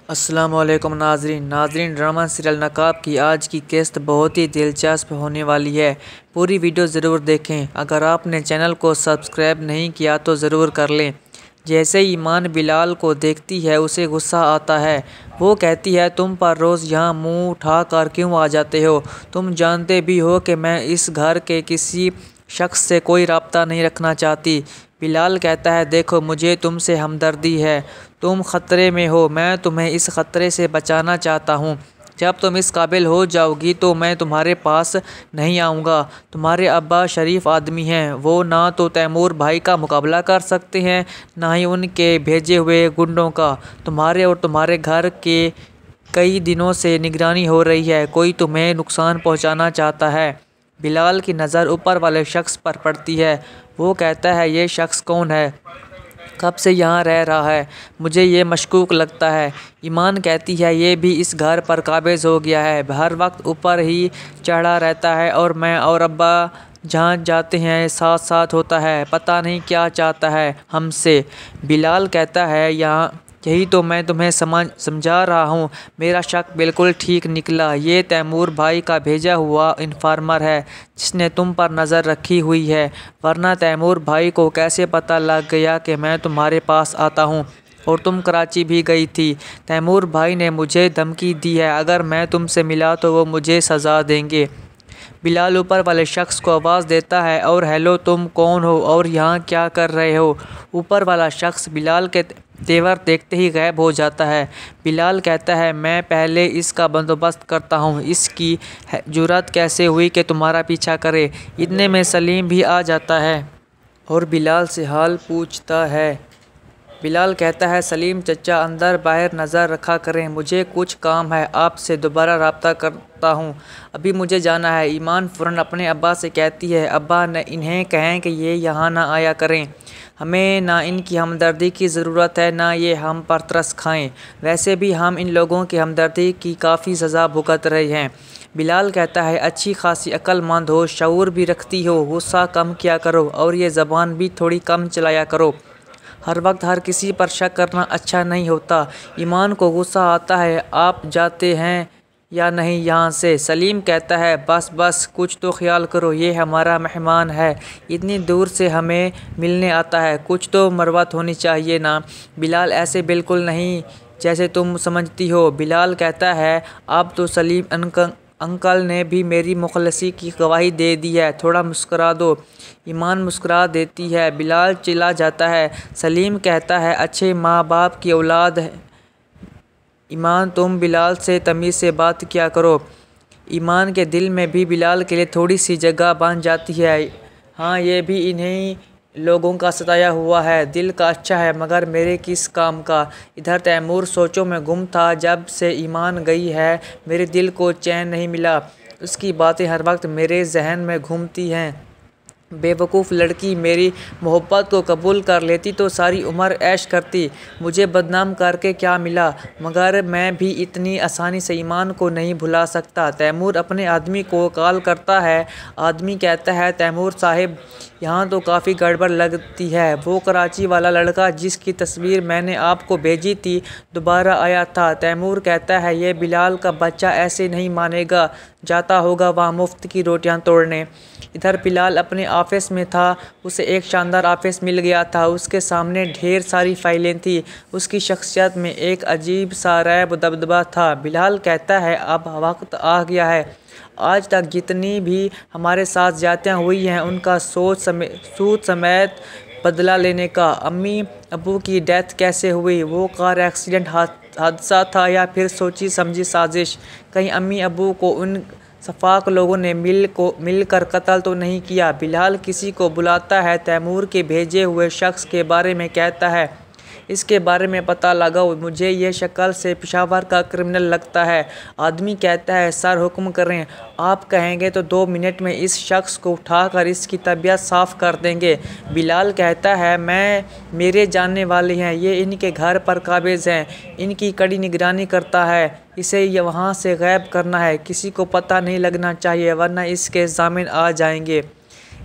السلام علیکم ناظرین ڈرامہ سیریل نقاب کی آج کی قسط بہت ہی دلچسپ ہونے والی ہے۔ پوری ویڈیو ضرور دیکھیں۔ اگر آپ نے چینل کو سبسکرائب نہیں کیا تو ضرور کر لیں۔ جیسے ایمان بلال کو دیکھتی ہے اسے غصہ آتا ہے۔ وہ کہتی ہے تم پر روز یہاں منہ اٹھا کر کیوں آ جاتے ہو؟ تم جانتے بھی ہو کہ میں اس گھر کے کسی شخص سے کوئی رابطہ نہیں رکھنا چاہتی۔ بلال کہتا ہے دیکھو مجھے تم سے ہمدردی ہے، تم خطرے میں ہو، میں تمہیں اس خطرے سے بچانا چاہتا ہوں۔ جب تم اس قابل ہو جاؤ گی تو میں تمہارے پاس نہیں آؤں گا۔ تمہارے ابا شریف آدمی ہیں، وہ نہ تو تیمور بھائی کا مقابلہ کر سکتے ہیں نہ ہی ان کے بھیجے ہوئے گنڈوں کا۔ تمہارے اور تمہارے گھر کے کئی دنوں سے نگرانی ہو رہی ہے، کوئی تمہیں نقصان پہنچانا چاہتا ہے۔ بلال کی نظر اوپر والے شخص پر پڑتی ہے۔ وہ کہتا ہے یہ شخص کون ہے؟ کب سے یہاں رہ رہا ہے؟ مجھے یہ مشکوک لگتا ہے۔ ایمان کہتی ہے یہ بھی اس گھر پر قابض ہو گیا ہے، ہر وقت اوپر ہی چڑھا رہتا ہے اور میں اور ابا جہاں جاتے ہیں ساتھ ساتھ ہوتا ہے، پتہ نہیں کیا چاہتا ہے ہم سے۔ بلال کہتا ہے یہی تو میں تمہیں سمجھا رہا ہوں، میرا شک بالکل ٹھیک نکلا، یہ تیمور بھائی کا بھیجا ہوا انفارمر ہے جس نے تم پر نظر رکھی ہوئی ہے، ورنہ تیمور بھائی کو کیسے پتہ لگ گیا کہ میں تمہارے پاس آتا ہوں اور تم کراچی بھی گئی تھی؟ تیمور بھائی نے مجھے دھمکی دی ہے، اگر میں تم سے ملا تو وہ مجھے سزا دیں گے۔ بلال اوپر والے شخص کو آواز دیتا ہے اور ہیلو تم کون ہو اور یہاں کیا کر رہے ہو؟ اوپر والا شخص بلال کے تیور دیکھتے ہی غائب ہو جاتا ہے۔ بلال کہتا ہے میں پہلے اس کا بندوبست کرتا ہوں، اس کی جرأت کیسے ہوئی کہ تمہارا پیچھا کرے؟ اتنے میں سلیم بھی آ جاتا ہے اور بلال سے حال پوچھتا ہے۔ بلال کہتا ہے سلیم چچا اندر باہر نظر رکھا کریں، مجھے کچھ کام ہے، آپ سے دوبارہ رابطہ کرتا ہوں، ابھی مجھے جانا ہے۔ ایمان فوراً اپنے ابا سے کہتی ہے ابا انہیں کہیں کہ یہ یہاں نہ آیا کریں، ہمیں نہ ان کی ہمدردی کی ضرورت ہے نہ یہ ہم پر ترس کھائیں، ویسے بھی ہم ان لوگوں کی ہمدردی کی کافی سزا بھگت رہے ہیں۔ بلال کہتا ہے اچھی خاصی عقل مند ہو، شعور بھی رکھتی ہو، غصہ کم کیا کرو اور یہ زبان بھی تھوڑی کم چلایا کرو، ہر وقت ہر کسی پر شک کرنا اچھا نہیں ہوتا۔ ایمان کو غصہ آتا ہے آپ جاتے ہیں یا نہیں یہاں سے؟ سلیم کہتا ہے بس کچھ تو خیال کرو، یہ ہمارا مہمان ہے، اتنی دور سے ہمیں ملنے آتا ہے، کچھ تو مروت ہونی چاہیے نا؟ بلال ایسے بالکل نہیں جیسے تم سمجھتی ہو۔ بلال کہتا ہے اب تو سلیم انکل نے بھی میری مخلصی کی گواہی دے دی ہے، تھوڑا مسکرا دو۔ ایمان مسکرا دیتی ہے۔ بلال چلا جاتا ہے۔ سلیم کہتا ہے اچھے ماں باپ کی اولاد ہے ایمان، تم بلال سے تمیز سے بات کیا کرو۔ ایمان کے دل میں بھی بلال کے لیے تھوڑی سی جگہ بن جاتی ہے، ہاں یہ بھی انہی لوگوں کا ستایا ہوا ہے، دل کا اچھا ہے مگر میرے کس کام کا؟ ادھر تیمور سوچوں میں گم تھا، جب سے ایمان گئی ہے میرے دل کو چین نہیں ملا، اس کی باتیں ہر وقت میرے ذہن میں گھومتی ہیں۔ بے وقوف لڑکی، میری محبت کو قبول کر لیتی تو ساری عمر عیش کرتی، مجھے بدنام کر کے کیا ملا؟ مگر میں بھی اتنی آسانی سے ایمان کو نہیں بھلا سکتا۔ تیمور اپنے آدمی کو کال کرتا ہے۔ آدمی کہتا ہے تیمور صاحب یہاں تو کافی گڑبڑ لگتی ہے، وہ کراچی والا لڑکا جس کی تصویر میں نے آپ کو بھیجی تھی دوبارہ آیا تھا۔ تیمور کہتا ہے یہ بلال کا بچہ ایسے نہیں مانے گا، جاتا ہوگا وہاں مفت کی روٹیاں توڑنے۔ ادھر بلال اپنے آفس میں تھا، اسے ایک شاندار آفس مل گیا تھا، اس کے سامنے ڈھیر ساری فائلیں تھیں، اس کی شخصیت میں ایک عجیب سا ریب و دبدبہ تھا۔ بلال کہتا ہے اب وقت آ گیا ہے، آج تک جتنی بھی ہمارے ساتھ زیادتیاں ہوئی ہیں ان کا سود سمیت بدلہ لینے کا۔ امی ابو کی ڈیتھ کیسے ہوئی؟ وہ کار ایکسیڈنٹ حادثہ تھا یا پھر سوچی سمجھی سازش؟ کہیں امی ابو کو ان سفاک لوگوں نے مل کر قتل تو نہیں کیا؟ بلال کسی کو بلاتا ہے، تیمور کے بھیجے ہوئے شخص کے بارے میں کہتا ہے اس کے بارے میں پتہ لگاؤ، مجھے یہ شکل سے پشاور کا کرمنل لگتا ہے۔ آدمی کہتا ہے سر حکم کریں، آپ کہیں گے تو 2 منٹ میں اس شخص کو اٹھا کر اس کی طبیعت صاف کر دیں گے۔ بلال کہتا ہے میرے جاننے والے ہیں، یہ ان کے گھر پر قابض ہیں، ان کی کڑی نگرانی کرتا ہے، اسے وہاں سے غائب کرنا ہے، کسی کو پتہ نہیں لگنا چاہیے ورنہ اس کے ضامن آ جائیں گے۔